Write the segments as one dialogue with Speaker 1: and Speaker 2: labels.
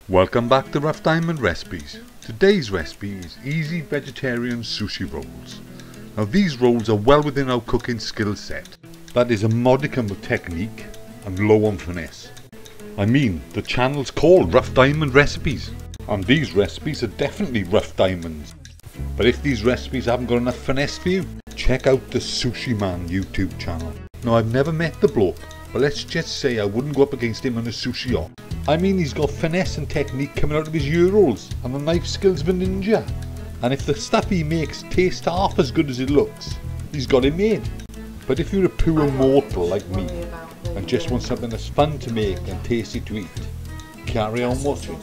Speaker 1: Welcome back to Rough Diamond Recipes. Today's recipe is easy vegetarian sushi rolls. Now these rolls are well within our cooking skill set. That is a modicum of technique and low on finesse. I mean, the channel's called Rough Diamond Recipes, and these recipes are definitely rough diamonds. But if these recipes haven't got enough finesse for you, check out the Sushi Man YouTube channel. Now I've never met the bloke, but let's just say I wouldn't go up against him on a sushi yacht. I mean, he's got finesse and technique coming out of his Euros and the knife skills of a ninja. And if the stuff he makes tastes half as good as it looks, he's got it made. But if you're a poor mortal like me and just want something that's fun to make and tasty to eat, carry on watching.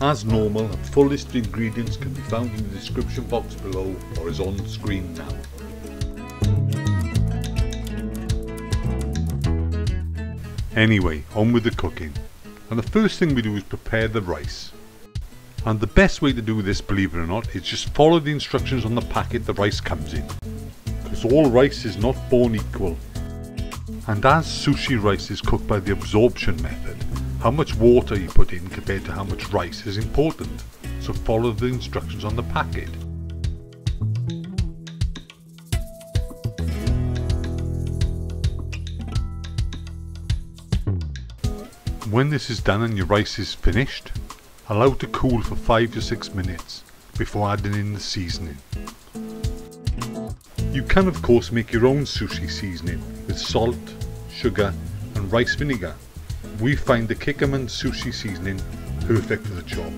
Speaker 1: As normal, a full list of ingredients can be found in the description box below or is on screen now. Anyway, on with the cooking. And the first thing we do is prepare the rice. And the best way to do this, believe it or not, is just follow the instructions on the packet the rice comes in. Because all rice is not born equal. And as sushi rice is cooked by the absorption method, how much water you put in compared to how much rice is important. So follow the instructions on the packet. When this is done and your rice is finished, allow it to cool for 5 to 6 minutes before adding in the seasoning. You can of course make your own sushi seasoning with salt, sugar and rice vinegar. We find the Kikkoman sushi seasoning perfect for the job.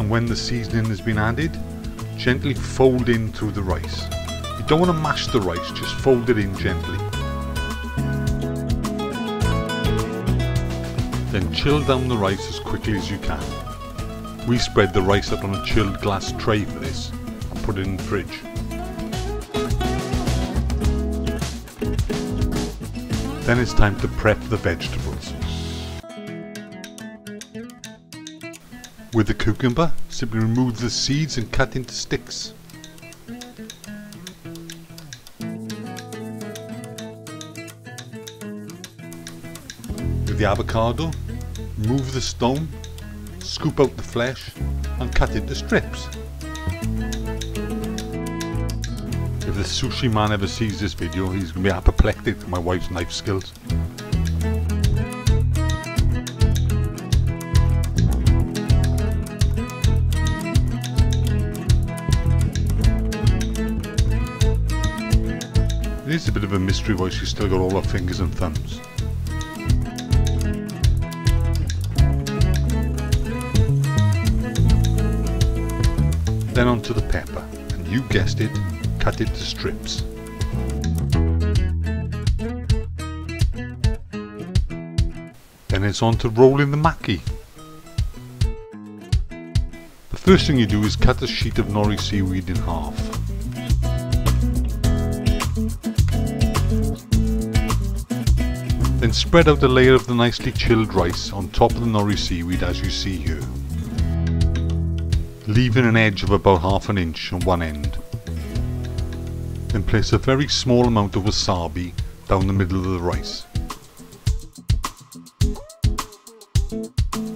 Speaker 1: And when the seasoning has been added, gently fold in through the rice. You don't want to mash the rice, just fold it in gently. Then chill down the rice as quickly as you can. We spread the rice out on a chilled glass tray for this and put it in the fridge. Then it's time to prep the vegetables. With the cucumber, simply remove the seeds and cut into sticks. With the avocado, remove the stone, scoop out the flesh and cut into strips. If the sushi man ever sees this video, he's going to be apoplectic at my wife's knife skills. It is a bit of a mystery why she's still got all her fingers and thumbs. Then onto the pepper, and you guessed it, cut it to strips. Then it's on to rolling the Macki. The first thing you do is cut a sheet of nori seaweed in half. Then spread out a layer of the nicely chilled rice on top of the nori seaweed as you see here, leaving an edge of about ½ an inch on one end. Then place a very small amount of wasabi down the middle of the rice.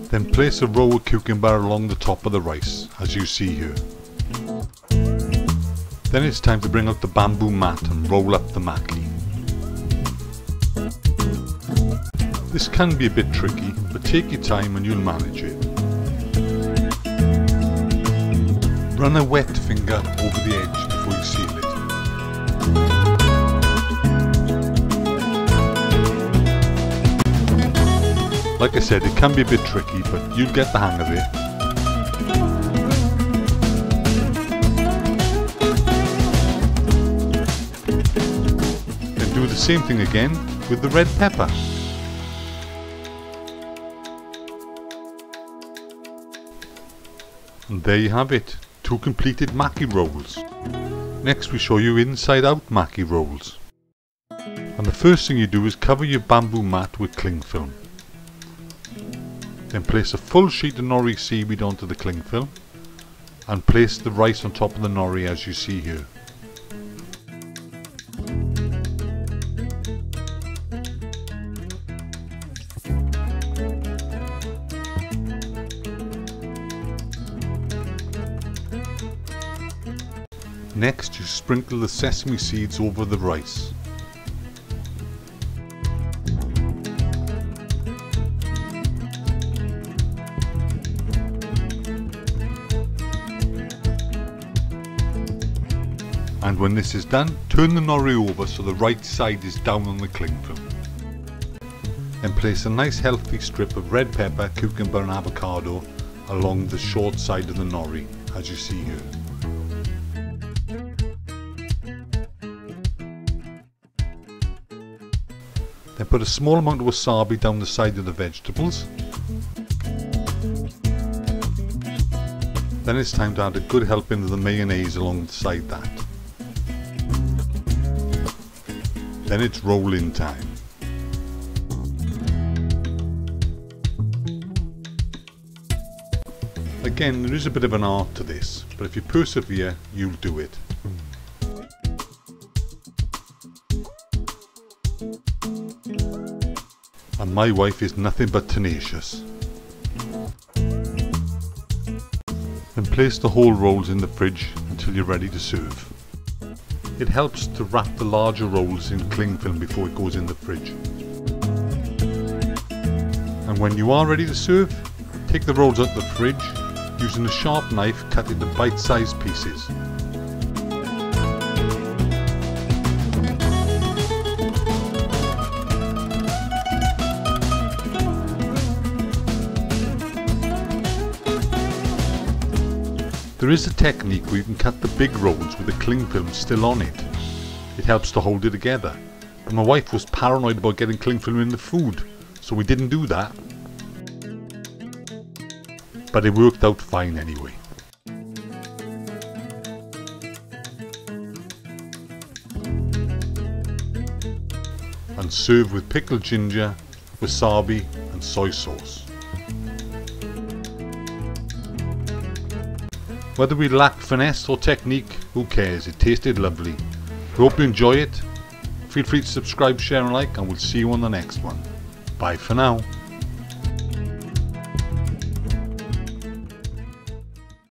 Speaker 1: Then place a row of cucumber along the top of the rice, as you see here. Then it's time to bring out the bamboo mat and roll up the Macki. This can be a bit tricky, but take your time and you'll manage it. Run a wet finger over the edge before you seal it. Like I said, it can be a bit tricky, but you'll get the hang of it. Then do the same thing again with the red pepper. And there you have it. 2 completed Macki rolls. Next we show you inside out Macki rolls. And the first thing you do is cover your bamboo mat with cling film. Then place a full sheet of nori seaweed onto the cling film and place the rice on top of the nori as you see here. Next you sprinkle the sesame seeds over the rice. And when this is done, turn the nori over so the right side is down on the cling film. Then place a nice healthy strip of red pepper, cucumber and avocado along the short side of the nori, as you see here. Then put a small amount of wasabi down the side of the vegetables. Then it's time to add a good helping of the mayonnaise alongside that. Then it's roll-in time. Again, there is a bit of an art to this, but if you persevere, you'll do it. And my wife is nothing but tenacious. Then place the whole rolls in the fridge until you're ready to serve. It helps to wrap the larger rolls in cling film before it goes in the fridge. And when you are ready to serve, take the rolls out of the fridge, using a sharp knife cut into bite-sized pieces. There is a technique where you can cut the big rolls with the cling film still on it. It helps to hold it together. But my wife was paranoid about getting cling film in the food, so we didn't do that. But it worked out fine anyway. And serve with pickled ginger, wasabi and soy sauce. Whether we lacked finesse or technique, who cares, it tasted lovely. Hope you enjoy it. Feel free to subscribe, share and like, and we'll see you on the next one. Bye for now.